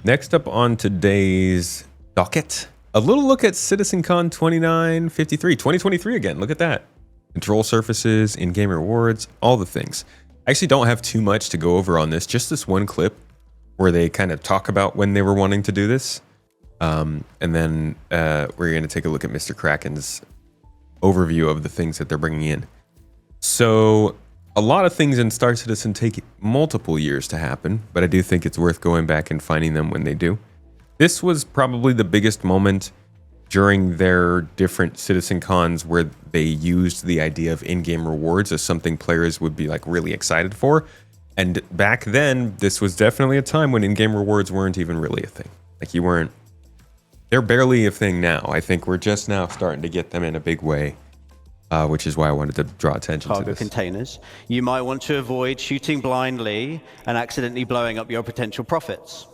Next up on today's docket, a little look at CitizenCon 2023 again. Look at that. Control surfaces, in-game rewards, all the things. I actually don't have too much to go over on this, just this one clip where they kind of talk about when they were wanting to do this. And then we're going to take a look at Mr. Kraken's overview of the things that they're bringing in. So a lot of things in Star Citizen take multiple years to happen, but I do think it's worth going back and finding them when they do. This was probably the biggest moment during their different Citizen Cons where they used the idea of in-game rewards as something players would be like really excited for. And back then, this was definitely a time when in-game rewards weren't even really a thing. Like they're barely a thing now. I think we're just now starting to get them in a big way, which is why I wanted to draw attention to Cargo this. containers. You might want to avoid shooting blindly and accidentally blowing up your potential profits.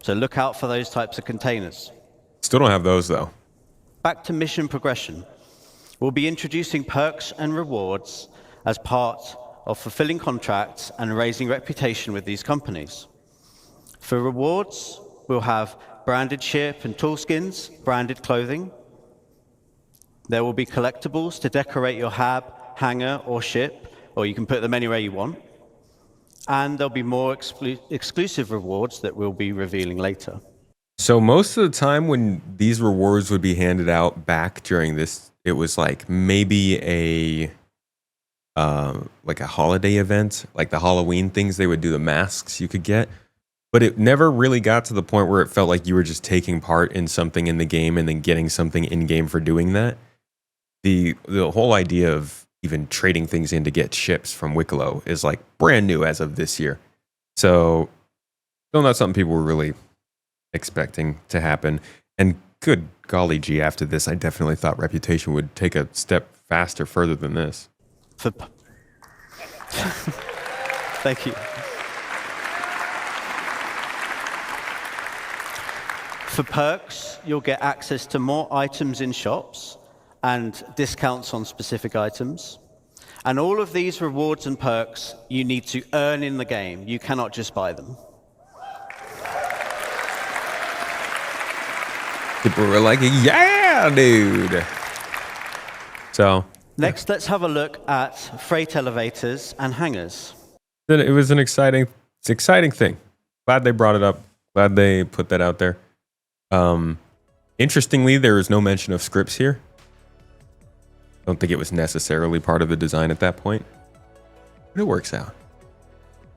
So look out for those types of containers. Still don't have those though. Back to mission progression. We'll be introducing perks and rewards as part of fulfilling contracts and raising reputation with these companies. For rewards, we'll have branded ship and tool skins, branded clothing. There will be collectibles to decorate your hab, hangar, or ship, or you can put them anywhere you want. And there'll be more exclusive rewards that we'll be revealing later. So most of the time when these rewards would be handed out back during this, it was like maybe a holiday event, like the Halloween things. They would do the masks you could get, but it never really got to the point where it felt like you were just taking part in something in the game and then getting something in game for doing that. The whole idea of even trading things in to get ships from Wicklow is like brand new as of this year. So still not something people were really expecting to happen. And good golly gee, after this, I definitely thought Reputation would take a step faster further than this. Thank you. For perks, you'll get access to more items in shops and discounts on specific items. And all of these rewards and perks you need to earn in the game. You cannot just buy them. People were like, yeah, dude. So next, let's have a look at freight elevators and hangars. it was an exciting thing. Glad they brought it up. Glad they put that out there. Interestingly, there is no mention of scripts here. Don't think it was necessarily part of the design at that point. But it works out.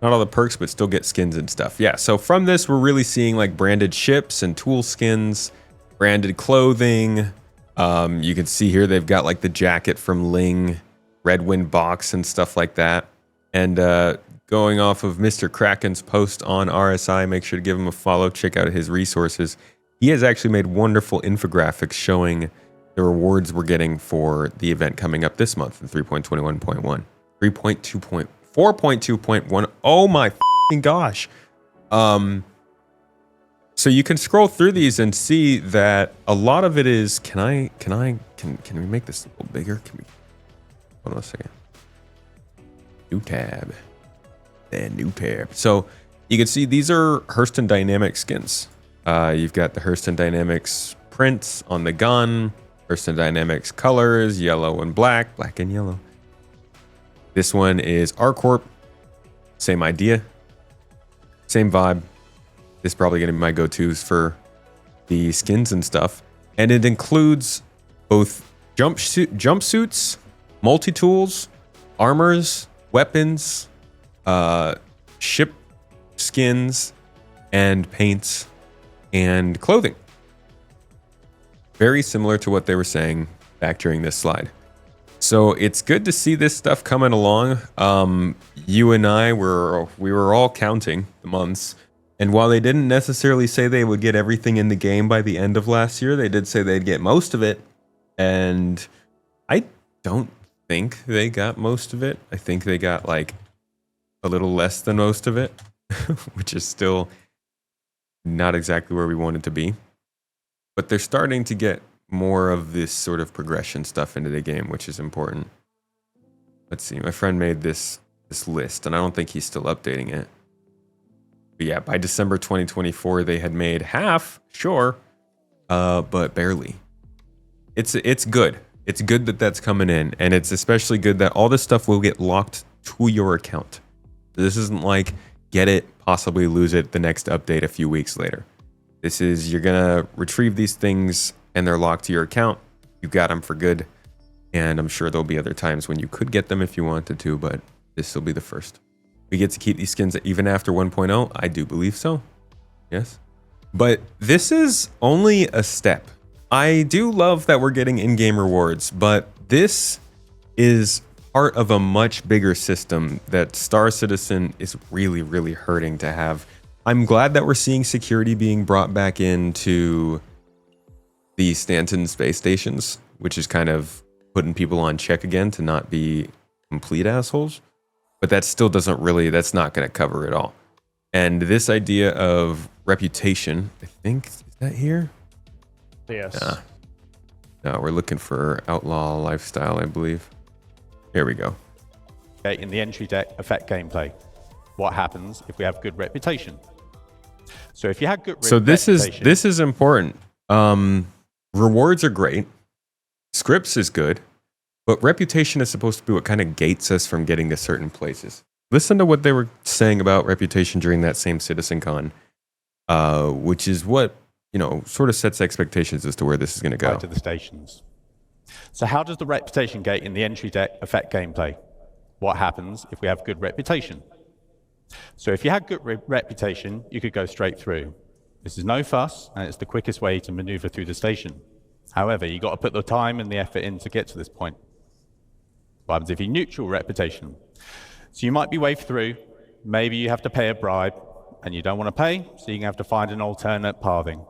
Not all the perks, but still get skins and stuff. Yeah, so from this, we're really seeing like branded ships and tool skins, branded clothing. You can see here they've got like the jacket from Ling, Red Wind box and stuff like that. And going off of Mr. Kraken's post on RSI, make sure to give him a follow. Check out his resources. He has actually made wonderful infographics showing the rewards we're getting for the event coming up this month in 3.21.1. 4.2.1. Oh my gosh. So you can scroll through these and see that a lot of it is, can we make this a little bigger? Hold on a second. New tab. And new tab. So you can see these are Hurston Dynamics skins. You've got the Hurston Dynamics prints on the gun, Hurston Dynamics colors, yellow and black, black and yellow. This one is R-Corp. Same idea. Same vibe. This is probably going to be my go-tos for the skins and stuff. And it includes both jumpsuits, multi-tools, armors, weapons, ship skins, and paints, and clothing. Very similar to what they were saying back during this slide. So it's good to see this stuff coming along. You and I we were all counting the months. And while they didn't necessarily say they would get everything in the game by the end of last year, they did say they'd get most of it. And I don't think they got most of it. I think they got like a little less than most of it, which is still not exactly where we wanted to be. But they're starting to get more of this sort of progression stuff into the game, which is important. Let's see. My friend made this list, and I don't think he's still updating it. But yeah, by December 2024, they had made half, sure, but barely. It's good. It's good that that's coming in, and it's especially good that all this stuff will get locked to your account. This isn't like get it, possibly lose it the next update a few weeks later. This is you're gonna retrieve these things and they're locked to your account. You got them for good, and I'm sure there'll be other times when you could get them if you wanted to, but this will be the first. We get to keep these skins even after 1.0. I do believe so. Yes. But this is only a step. I do love that we're getting in-game rewards, but this is part of a much bigger system that Star Citizen is really, really hurting to have. I'm glad that we're seeing security being brought back into the Stanton space stations, which is kind of putting people on check again to not be complete assholes. But that still doesn't really, that's not going to cover it all. And this idea of reputation, I think, is that here? Yes. No, we're looking for outlaw lifestyle, I believe. Here we go. Okay, in the entry deck, affect gameplay. What happens if we have good reputation? So if you had good reputation... this is important. Rewards are great. Scripts is good. But reputation is supposed to be what kind of gates us from getting to certain places. Listen to what they were saying about reputation during that same CitizenCon, which is what, you know, sort of sets expectations as to where this is going to go. To the stations. So how does the reputation gate in the entry deck affect gameplay? What happens if we have good reputation? So if you had good reputation, you could go straight through. This is no fuss, and it's the quickest way to maneuver through the station. However, you got to put the time and the effort in to get to this point. What happens if you neutral reputation? So you might be waved through, maybe you have to pay a bribe, and you don't want to pay, so you can have to find an alternate pathing.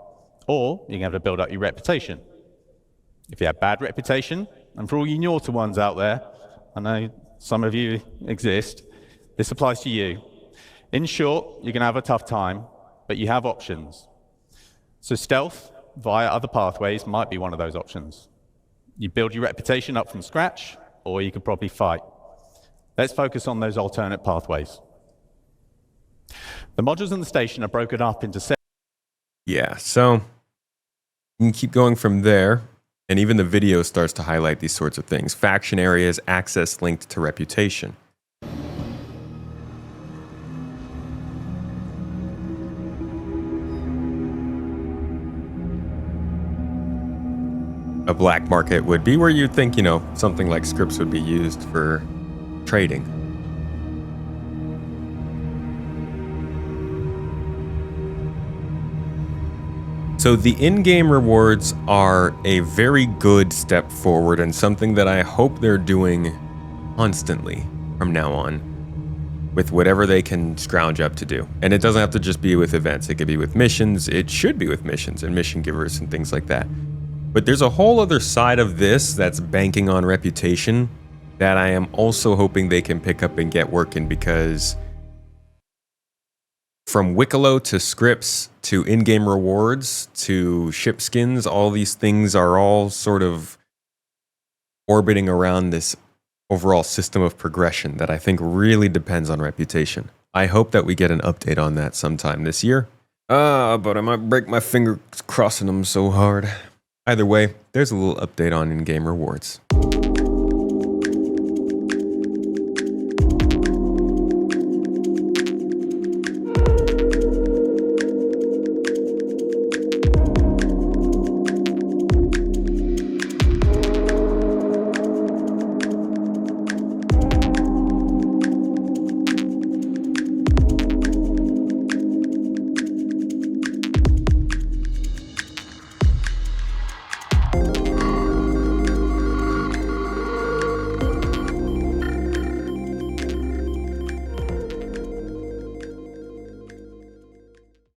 Or you can have to build up your reputation. If you have bad reputation, and for all you naughty ones out there, I know some of you exist, this applies to you. In short, you're going to have a tough time, but you have options. So stealth via other pathways might be one of those options. You build your reputation up from scratch, or you could probably fight. Let's focus on those alternate pathways. The modules in the station are broken up into seven. Yeah, so you can keep going from there, and even the video starts to highlight these sorts of things. Faction areas, access linked to reputation. A black market would be where you'd think, you know, something like scripts would be used for trading. So the in-game rewards are a very good step forward and something that I hope they're doing constantly from now on with whatever they can scrounge up to do. And it doesn't have to just be with events. It could be with missions. It should be with missions and mission givers and things like that. But there's a whole other side of this that's banking on reputation that I am also hoping they can pick up and get working, because from Wicklow to scripts to in-game rewards to ship skins, all these things are all sort of orbiting around this overall system of progression that I think really depends on reputation. I hope that we get an update on that sometime this year. But I might break my finger crossing them so hard. Either way, there's a little update on in-game rewards.